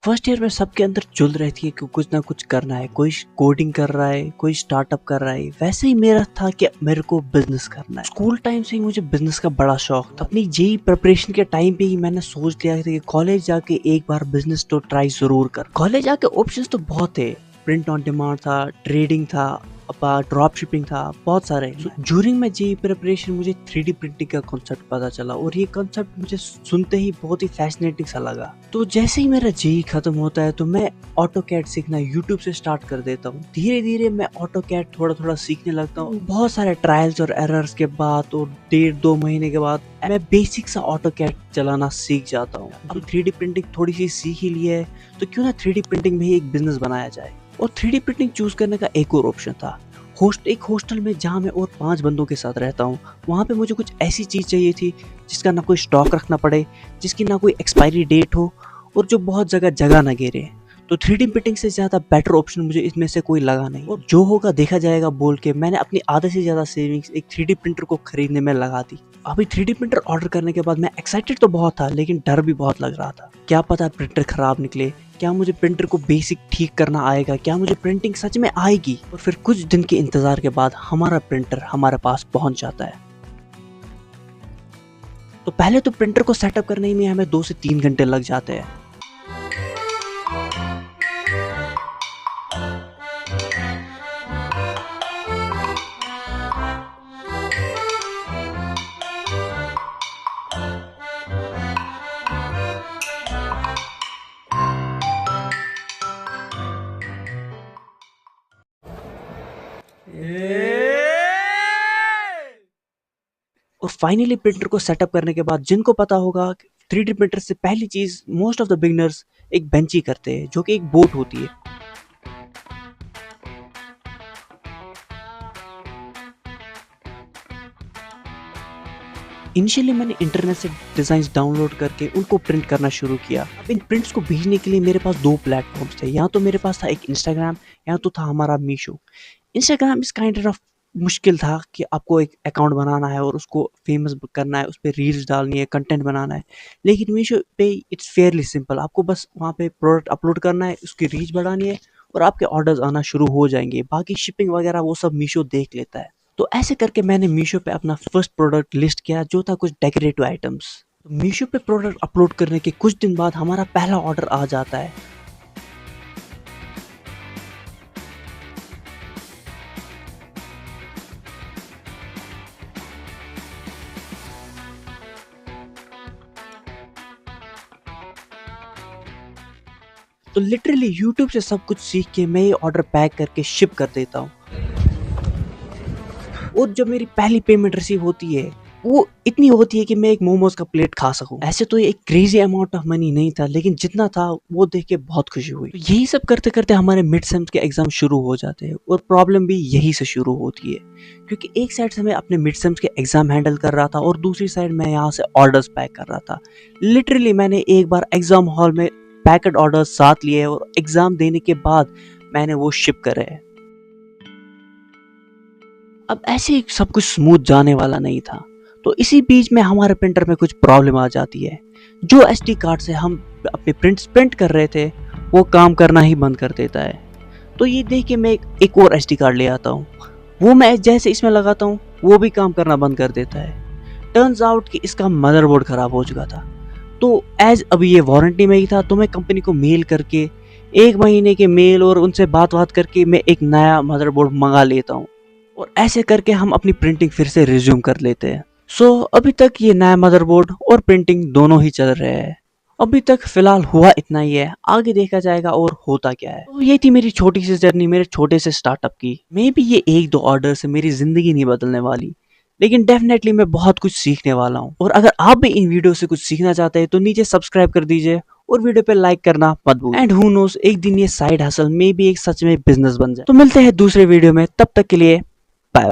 First year में सबके अंदर जुल रहती है कि कुछ ना कुछ करना है, कोई कोडिंग कर रहा है, कोई स्टार्टअप कर रहा है। वैसे ही मेरा था कि मेरे को बिजनेस करना है। स्कूल टाइम से ही मुझे बिजनेस का बड़ा शौक था। अपनी जेई प्रिपरेशन के टाइम पे ही मैंने सोच लिया था कि कॉलेज जाके एक बार बिजनेस तो ट्राई जरूर कर। कॉलेज जाके ऑप्शंस तो बहुत थे, प्रिंट ऑन डिमांड था, ट्रेडिंग था, ड्रॉप शिपिंग था, बहुत सारे। ड्यूरिंग माई जेई प्रिपरेशन मुझे 3D प्रिंटिंग का कॉन्सेप्ट पता चला और ये कॉन्सेप्ट मुझे सुनते ही बहुत ही फैसिनेटिंग सा लगा। तो जैसे ही मेरा जेई खत्म होता है तो मैं ऑटोकैड सीखना यूट्यूब से स्टार्ट कर देता हूँ। धीरे धीरे मैं ऑटोकैड थोड़ा थोड़ा सीखने लगता हूँ। बहुत सारे ट्रायल्स और एरर्स के बाद और 1.5-2 महीने के बाद मैं बेसिक सा ऑटोकैड चलाना सीख जाता हूँ। अब 3D प्रिंटिंग थोड़ी सी सीख ही ली है तो क्यों ना 3D प्रिंटिंग में ही एक बिजनेस बनाया जाए। और 3D प्रिंटिंग चूज करने का एक और ऑप्शन था, एक हॉस्टल में जहाँ मैं और 5 बंदों के साथ रहता हूँ। वहाँ पे मुझे कुछ ऐसी चीज़ चाहिए थी जिसका ना कोई स्टॉक रखना पड़े, जिसकी ना कोई एक्सपायरी डेट हो और जो बहुत जगह ना घेरे। तो 3D प्रिंटिंग से ज़्यादा बेटर ऑप्शन मुझे इसमें से कोई लगा नहीं। और जो होगा देखा जाएगा बोल के मैंने अपनी आधे से ज़्यादा सेविंग्स एक 3D प्रिंटर को खरीदने में लगा दी। अभी 3D प्रिंटर ऑर्डर करने के बाद मैं एक्साइटेड तो बहुत था, लेकिन डर भी बहुत लग रहा था। क्या पता प्रिंटर खराब निकले, क्या मुझे प्रिंटर को बेसिक ठीक करना आएगा, क्या मुझे प्रिंटिंग सच में आएगी। और फिर कुछ दिन के इंतजार के बाद हमारा प्रिंटर हमारे पास पहुंच जाता है। तो पहले तो प्रिंटर को सेटअप करने में हमें 2 से 3 घंटे लग जाते हैं। और फाइनली प्रिंटर को सेटअप करने के बाद जिनको पता होगा 3D प्रिंटर से पहली चीज मोस्ट ऑफ द बिगिनर्स एक बेंच ही करते हैं, जो कि एक बोट होती है। इनिशियली मैंने इंटरनेट से डिजाइन डाउनलोड करके उनको प्रिंट करना शुरू किया। अब इन प्रिंट्स को भेजने के लिए मेरे पास 2 प्लेटफॉर्म्स थे। यहाँ तो मेरे पास था एक इंस्टाग्राम, यहाँ तो था हमारा मीशो। इंस्टाग्राम इस काइंड ऑफ मुश्किल था कि आपको एक अकाउंट बनाना है और उसको फेमस करना है, उस पर रील्स डालनी है, कंटेंट बनाना है। लेकिन मीशो पे इट्स फेयरली सिंपल, आपको बस वहाँ पे प्रोडक्ट अपलोड करना है, उसकी रीच बढ़ानी है और आपके ऑर्डर्स आना शुरू हो जाएंगे। बाकी शिपिंग वगैरह वो सब मीशो देख लेता है। तो ऐसे करके मैंने मीशो पे अपना फर्स्ट प्रोडक्ट लिस्ट किया, जो था कुछ डेकोरेटिव आइटम्स। मीशो पे प्रोडक्ट अपलोड करने के कुछ दिन बाद हमारा पहला ऑर्डर आ जाता है। तो लिटरली यूट्यूब से सब कुछ सीख के मैं ये ऑर्डर पैक करके शिप कर देता हूँ। और जब मेरी पहली पेमेंट रिसीव होती है वो इतनी होती है कि मैं एक मोमोज का प्लेट खा सकूं। ऐसे तो ये एक क्रेजी अमाउंट ऑफ मनी नहीं था, लेकिन जितना था वो देख के बहुत खुशी हुई। तो यही सब करते करते हमारे मिड सेम्स के एग्जाम शुरू हो जाते हैं और प्रॉब्लम भी यही से शुरू होती है, क्योंकि एक साइड से मैं अपने मिड सेम्स के एग्जाम हैंडल कर रहा था और दूसरी साइड मैं यहाँ से ऑर्डर्स पैक कर रहा था। लिटरली मैंने एक बार एग्जाम हॉल में पैकेट ऑर्डर्स साथ लिए और एग्जाम देने के बाद मैंने वो शिप करे हैं। अब ऐसे ही सब कुछ स्मूथ जाने वाला नहीं था, तो इसी बीच में हमारे प्रिंटर में कुछ प्रॉब्लम आ जाती है। जो एसडी कार्ड से हम अपने प्रिंट कर रहे थे वो काम करना ही बंद कर देता है। तो ये देख के मैं एक और एसडी कार्ड ले आता हूँ। वो मैं जैसे इसमें लगाता हूँ वो भी काम करना बंद कर देता है। टर्न्स आउट कि इसका मदरबोर्ड खराब हो चुका था। तो एज अभी ये वारंटी में ही था, तो मैं कंपनी को मेल करके 1 महीने के मेल और उनसे बात करके मैं एक नया मदरबोर्ड मंगा लेता हूँ। और ऐसे करके हम अपनी प्रिंटिंग फिर से रिज्यूम कर लेते हैं। अभी तक ये नया मदरबोर्ड और प्रिंटिंग दोनों ही चल रहे हैं। अभी तक फिलहाल हुआ इतना ही है, आगे देखा जाएगा और होता क्या है। तो ये थी मेरी छोटी सी जर्नी मेरे छोटे से स्टार्टअप की। मे भी ये 1-2 ऑर्डर से मेरी जिंदगी नहीं बदलने वाली, लेकिन डेफिनेटली मैं बहुत कुछ सीखने वाला हूँ। और अगर आप भी इन वीडियो से कुछ सीखना चाहते हैं तो नीचे सब्सक्राइब कर दीजिए और वीडियो पे लाइक करना मत भूलिए। एंड हु नोस, एक दिन ये साइड हसल में भी एक सच में बिजनेस बन जाए। तो मिलते हैं दूसरे वीडियो में, तब तक के लिए बाय बाय।